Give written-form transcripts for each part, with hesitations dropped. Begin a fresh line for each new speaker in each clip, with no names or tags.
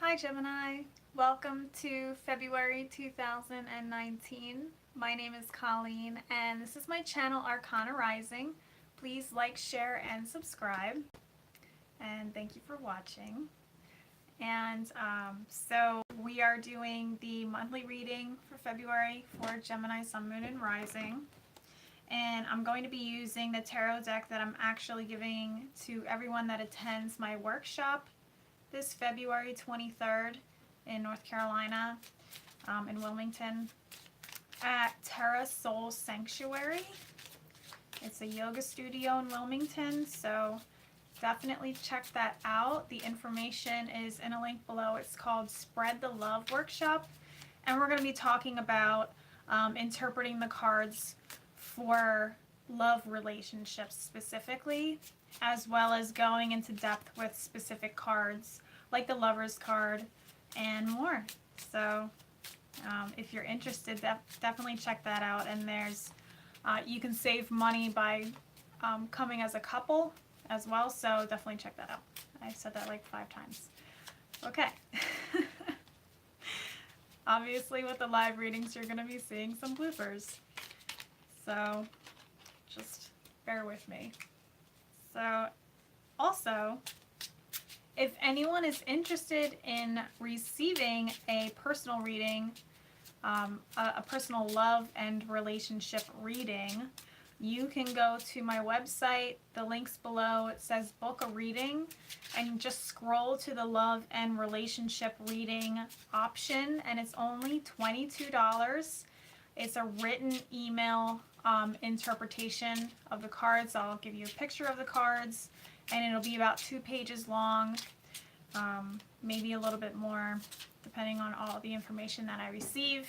Hi Gemini, welcome to February 2019. My name is Colleen and this is my channel Arcana Rising. Please like, share, and subscribe. And thank you for watching. And so we are doing the monthly reading for February for Gemini, Sun, Moon, and Rising. And I'm going to be using the tarot deck that I'm actually giving to everyone that attends my workshop this February 23rd in North Carolina, in Wilmington, at Terra Soul Sanctuary. It's a yoga studio in Wilmington, so definitely check that out. The information is in a link below. It's called Spread the Love Workshop, and we're going to be talking about interpreting the cards for love relationships specifically, as well as going into depth with specific cards like the Lover's card and more. So if you're interested, definitely check that out. And there's you can save money by coming as a couple as well, so definitely check that out. I said that like 5 times. Okay. Obviously with the live readings you're going to be seeing some bloopers, so just bear with me. So also, if anyone is interested in receiving a personal reading, a personal love and relationship reading, you can go to my website. The link's below. It says book a reading, and just scroll to the love and relationship reading option, and it's only $22. It's a written email interpretation of the cards. I'll give you a picture of the cards, and it'll be about 2 pages long, maybe a little bit more, depending on all the information that I receive.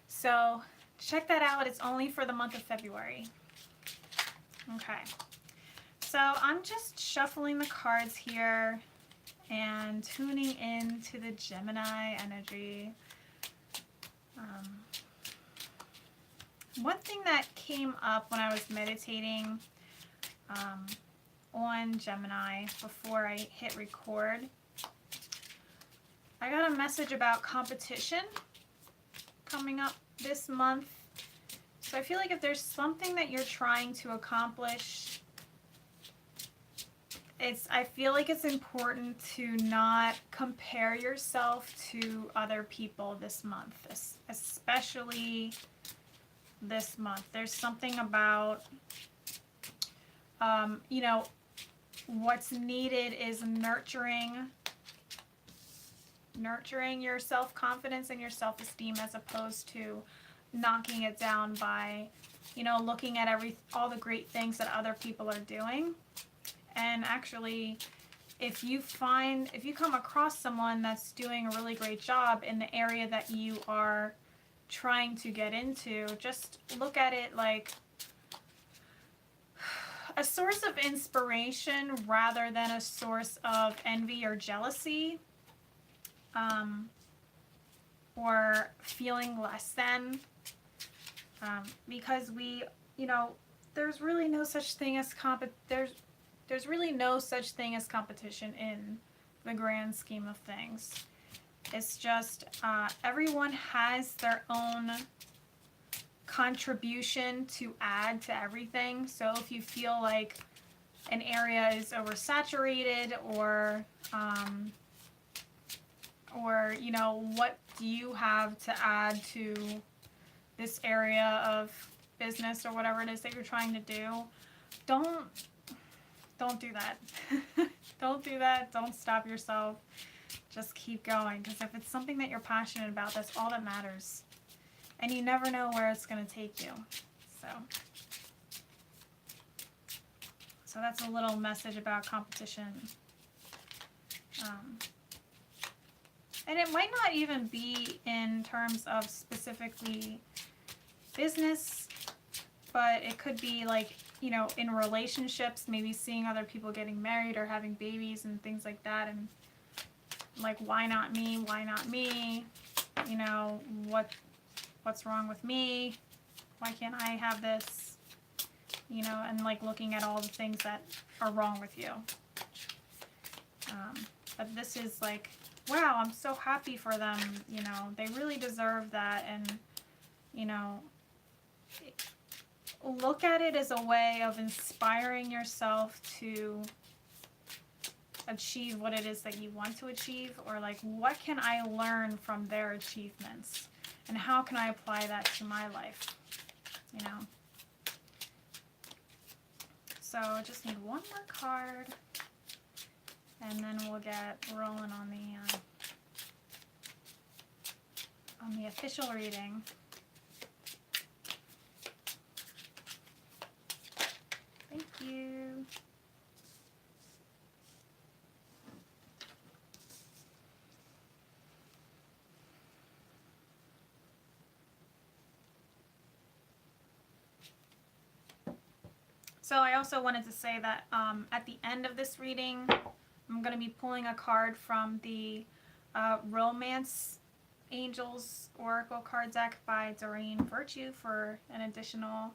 So check that out. It's only for the month of February. Okay, so I'm just shuffling the cards here and tuning in to the Gemini energy. One thing that came up when I was meditating on Gemini before I hit record, I got a message about competition coming up this month. So I feel like if there's something that you're trying to accomplish, I feel like it's important to not compare yourself to other people this month, especially this month. There's something about, you know, what's needed is nurturing your self-confidence and your self-esteem, as opposed to knocking it down by, you know, looking at all the great things that other people are doing. And actually, if you come across someone that's doing a really great job in the area that you are trying to get into, just look at it like a source of inspiration rather than a source of envy or jealousy, or feeling less than, because there's really no such thing as there's really no such thing as competition in the grand scheme of things. It's just everyone has their own contribution to add to everything. So if you feel like an area is oversaturated, or you know, what do you have to add to this area of business or whatever it is that you're trying to do, don't do that. Don't do that. Don't stop yourself. Just keep going, because if it's something that you're passionate about, that's all that matters. And you never know where it's going to take you. So that's a little message about competition. And it might not even be in terms of specifically business, but it could be like, you know, in relationships, maybe seeing other people getting married or having babies and things like that, and like, why not me? Why not me? You know, what's wrong with me? Why can't I have this? You know, and like looking at all the things that are wrong with you. But this is like wow, I'm so happy for them. You know, they really deserve that. And, you know, look at it as a way of inspiring yourself to achieve what it is that you want to achieve, or like, what can I learn from their achievements and how can I apply that to my life, you know? So I just need one more card and then we'll get rolling on the official reading. Thank you. So I also wanted to say that at the end of this reading, I'm going to be pulling a card from the Romance Angels Oracle card deck by Doreen Virtue for an additional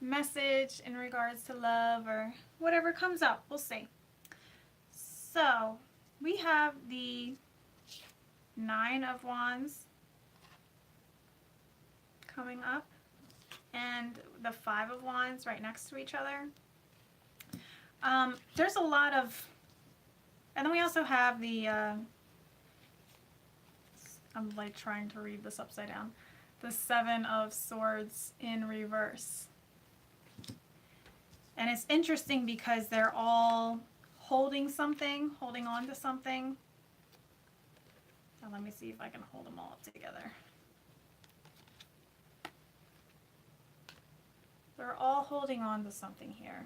message in regards to love or whatever comes up. We'll see. So we have the Nine of Wands coming up and the Five of Wands right next to each other. There's a lot of, and then we also have the, I'm like trying to read this upside down, the Seven of Swords in reverse. And it's interesting because they're all holding something, holding on to something. Now let me see if I can hold them all together. They're all holding on to something here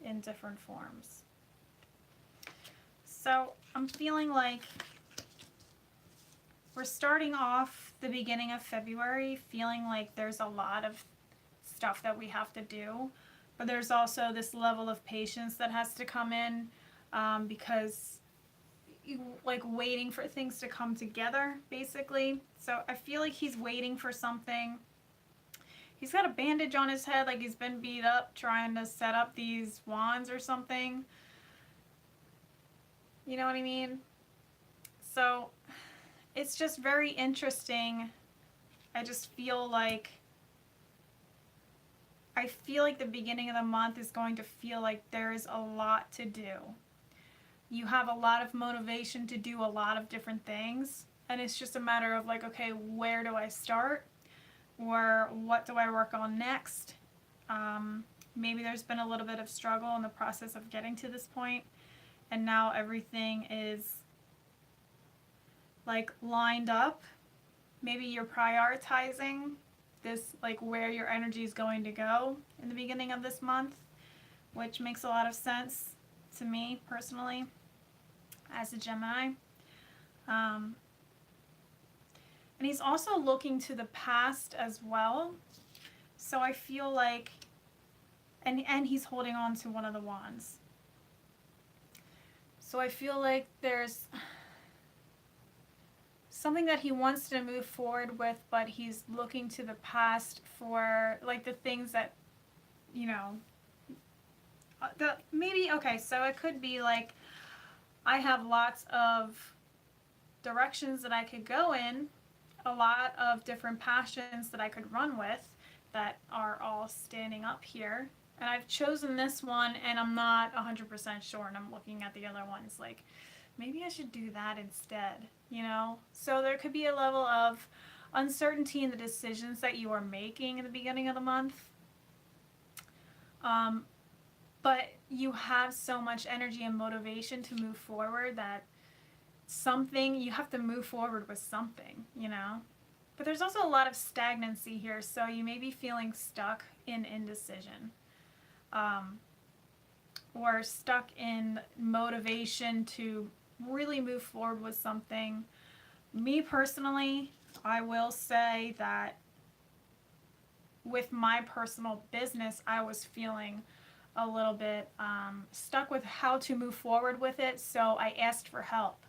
in different forms. So I'm feeling like we're starting off the beginning of February feeling like there's a lot of stuff that we have to do, but there's also this level of patience that has to come in because like waiting for things to come together, basically. So I feel like he's waiting for something. He's got a bandage on his head, like he's been beat up trying to set up these wands or something. You know what I mean? So it's just very interesting. I just feel like the beginning of the month is going to feel like there is a lot to do. You have a lot of motivation to do a lot of different things, and it's just a matter of like, okay, where do I start? Or what do I work on next? Maybe there's been a little bit of struggle in the process of getting to this point, and now everything is like lined up. Maybe you're prioritizing this, like where your energy is going to go in the beginning of this month, which makes a lot of sense to me personally as a Gemini. And he's also looking to the past as well. So I feel like, and he's holding on to one of the wands. So I feel like there's something that he wants to move forward with, but he's looking to the past for like the things that, you know, okay, so it could be like, I have lots of directions that I could go in, a lot of different passions that I could run with that are all standing up here. And I've chosen this one and I'm not 100% sure, and I'm looking at the other ones like, maybe I should do that instead, you know? So there could be a level of uncertainty in the decisions that you are making in the beginning of the month. But you have so much energy and motivation to move forward that you have to move forward with something, you know? But there's also a lot of stagnancy here, so you may be feeling stuck in indecision. Or stuck in motivation to really move forward with something. Me personally, I will say that with my personal business, I was feeling a little bit stuck with how to move forward with it, so I asked for help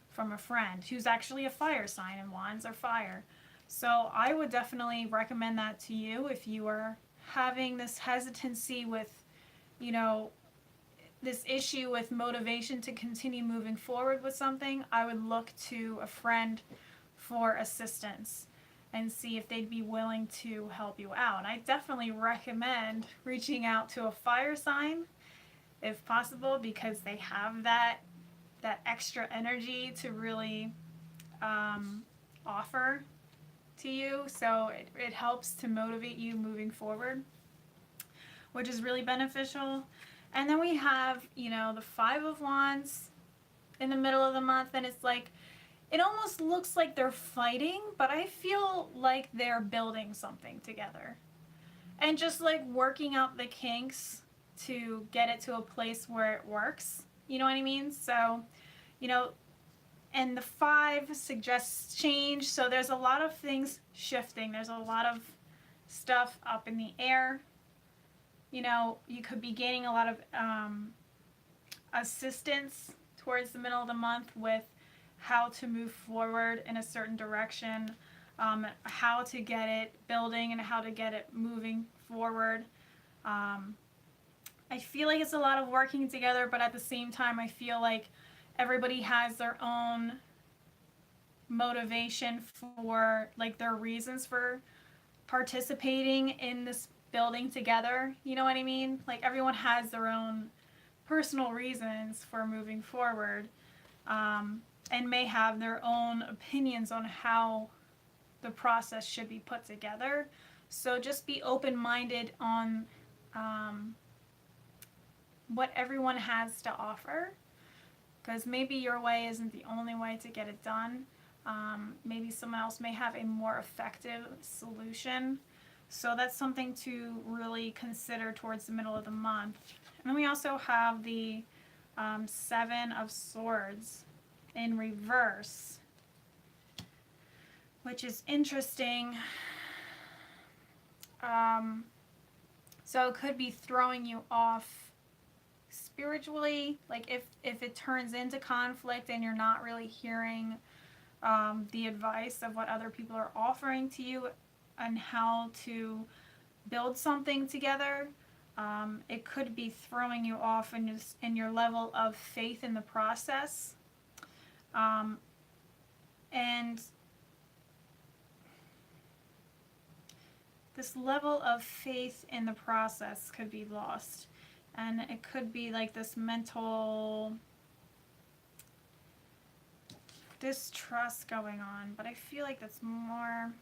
from a friend who's actually a fire sign, and wands are fire. So I would definitely recommend that to you if you are having this hesitancy with, you know, this issue with motivation to continue moving forward with something, I would look to a friend for assistance and see if they'd be willing to help you out. And I definitely recommend reaching out to a fire sign if possible, because they have that extra energy to really offer to you. So it helps to motivate you moving forward, which is really beneficial. And then we have, the Five of Wands in the middle of the month, and it's like, it almost looks like they're fighting, but I feel like they're building something together. And just like working out the kinks to get it to a place where it works. You know what I mean? So, and the 5 suggests change. So there's a lot of things shifting. There's a lot of stuff up in the air. You could be gaining a lot of assistance towards the middle of the month with how to move forward in a certain direction, how to get it building and how to get it moving forward. I feel like it's a lot of working together, but at the same time, I feel like everybody has their own motivation for, like, their reasons for participating in this building together. You know what I mean? Like, everyone has their own personal reasons for moving forward, and may have their own opinions on how the process should be put together. So just be open-minded on what everyone has to offer, because maybe your way isn't the only way to get it done. Maybe someone else may have a more effective solution. So that's something to really consider towards the middle of the month. And then we also have the 7 of Swords in reverse, which is interesting. So it could be throwing you off spiritually, like if it turns into conflict and you're not really hearing the advice of what other people are offering to you and how to build something together. It could be throwing you off in your level of faith in the process. And this level of faith in the process could be lost. And it could be like this mental distrust going on. But I feel like that's more...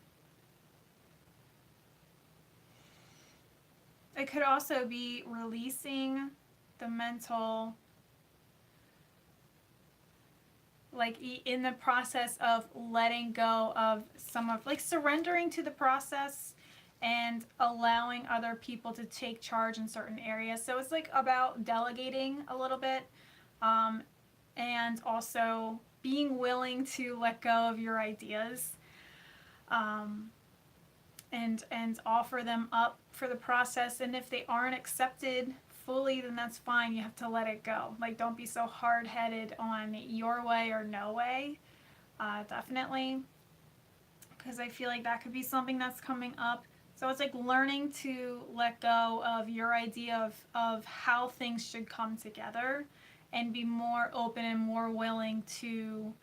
It could also be releasing the mental, like in the process of letting go of some of, like surrendering to the process and allowing other people to take charge in certain areas. So it's like about delegating a little bit, and also being willing to let go of your ideas, and offer them up for the process. And if they aren't accepted fully, then that's fine. You have to let it go. Like, don't be so hard-headed on your way or no way. Definitely, because I feel like that could be something that's coming up. So it's like learning to let go of your idea of how things should come together and be more open and more willing to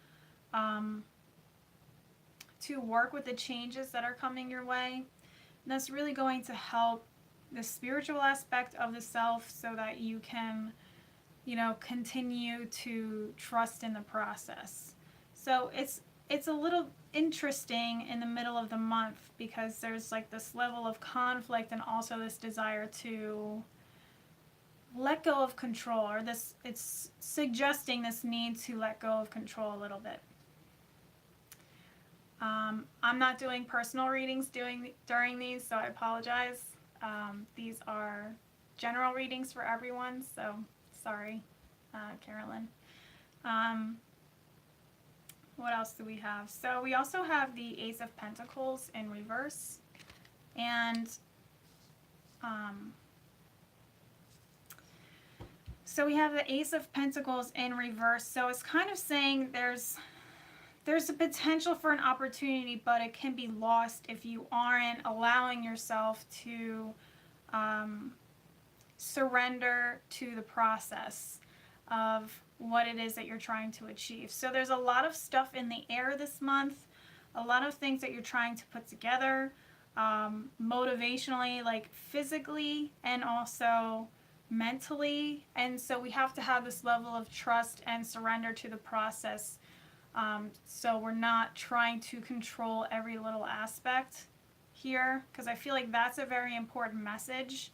work with the changes that are coming your way. And that's really going to help the spiritual aspect of the self so that you can, continue to trust in the process. So it's a little interesting in the middle of the month because there's like this level of conflict and also this desire to let go of control, or it's suggesting this need to let go of control a little bit. I'm not doing personal readings during these, so I apologize. These are general readings for everyone, so sorry, Carolyn. What else do we have? So we also have the Ace of Pentacles in reverse, and so we have the Ace of Pentacles in reverse. So it's kind of saying there's a potential for an opportunity, but it can be lost if you aren't allowing yourself to surrender to the process of what it is that you're trying to achieve. So there's a lot of stuff in the air this month, a lot of things that you're trying to put together, motivationally, like physically and also mentally. And so we have to have this level of trust and surrender to the process. So we're not trying to control every little aspect here, because I feel like that's a very important message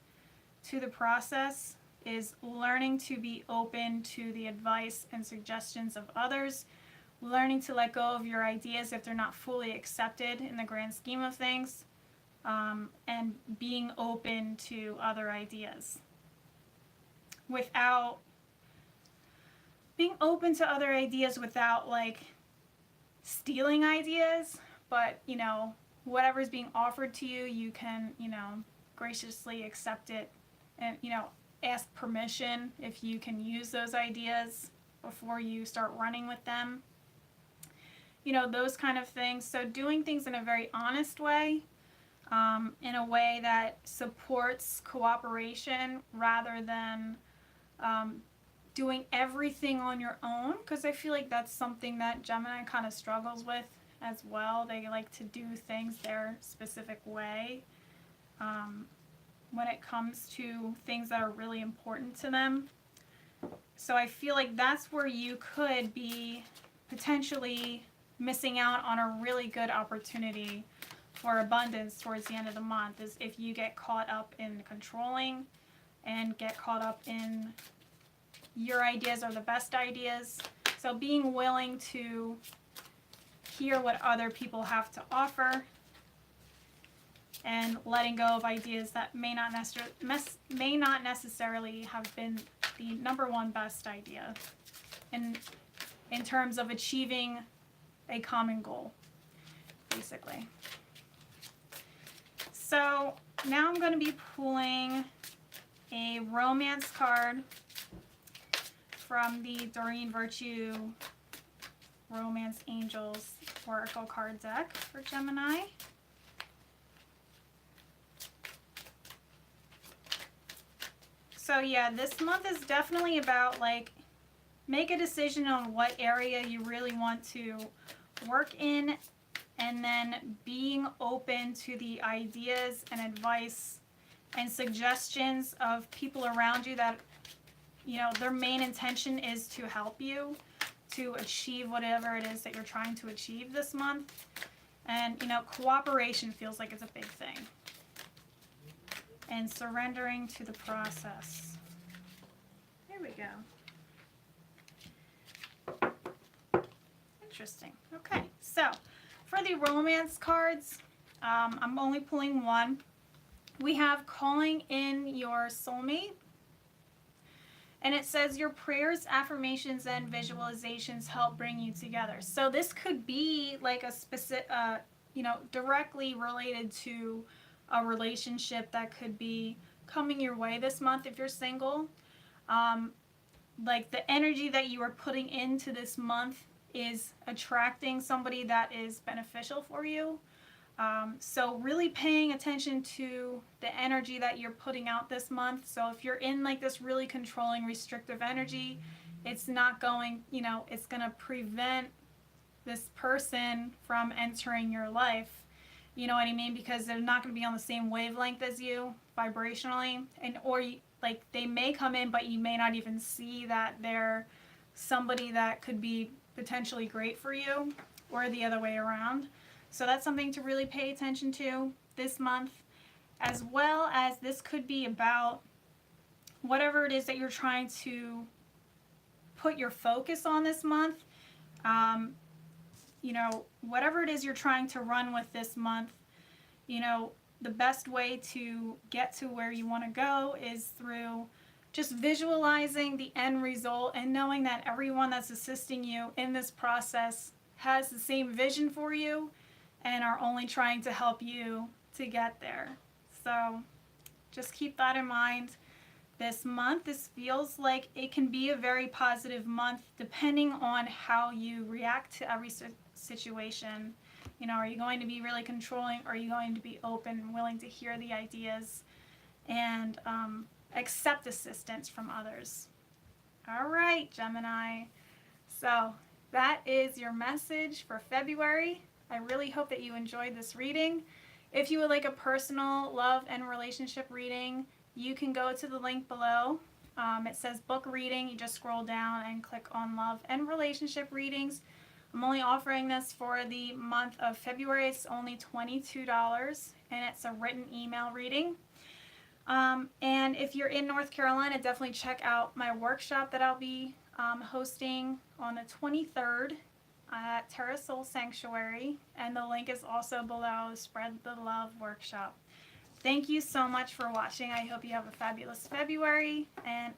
to the process, is learning to be open to the advice and suggestions of others, learning to let go of your ideas if they're not fully accepted in the grand scheme of things, and being open to other ideas. Without being open to other ideas without like stealing ideas, but whatever's being offered to you, you can, graciously accept it and, ask permission if you can use those ideas before you start running with them. Those kind of things. So doing things in a very honest way, in a way that supports cooperation rather than doing everything on your own, because I feel like that's something that Gemini kind of struggles with as well. They like to do things their specific way when it comes to things that are really important to them. So I feel like that's where you could be potentially missing out on a really good opportunity for abundance towards the end of the month, is if you get caught up in controlling and get caught up in your ideas are the best ideas. So being willing to hear what other people have to offer and letting go of ideas that may not necessarily have been the number one best idea in terms of achieving a common goal, basically. So now I'm going to be pulling a romance card from the Doreen Virtue Romance Angels Oracle card deck for Gemini. So yeah, this month is definitely about like make a decision on what area you really want to work in, and then being open to the ideas and advice and suggestions of people around you that their main intention is to help you to achieve whatever it is that you're trying to achieve this month. And cooperation feels like it's a big thing. And surrendering to the process. There we go. Interesting. Okay, so for the romance cards, I'm only pulling one. We have calling in your soulmate. And it says your prayers, affirmations, and visualizations help bring you together. So this could be like a specific, directly related to a relationship that could be coming your way this month if you're single. Like the energy that you are putting into this month is attracting somebody that is beneficial for you. So really paying attention to the energy that you're putting out this month. So if you're in like this really controlling, restrictive energy, it's not going, it's going to prevent this person from entering your life. You know what I mean? Because they're not going to be on the same wavelength as you vibrationally, or like they may come in, but you may not even see that they're somebody that could be potentially great for you, or the other way around. So that's something to really pay attention to this month, as well as this could be about whatever it is that you're trying to put your focus on this month. Whatever it is you're trying to run with this month, the best way to get to where you want to go is through just visualizing the end result and knowing that everyone that's assisting you in this process has the same vision for you and are only trying to help you to get there. So just keep that in mind this month. This feels like it can be a very positive month depending on how you react to every situation. Are you going to be really controlling? Or are you going to be open and willing to hear the ideas and accept assistance from others. All right, Gemini. So that is your message for February. I really hope that you enjoyed this reading. If you would like a personal love and relationship reading, you can go to the link below. It says book reading. You just scroll down and click on love and relationship readings. I'm only offering this for the month of February. It's only $22, and it's a written email reading. And if you're in North Carolina, definitely check out my workshop that I'll be hosting on the 23rd at Terra Soul Sanctuary, and the link is also below. Spread the Love workshop. Thank you so much for watching. I hope you have a fabulous February, and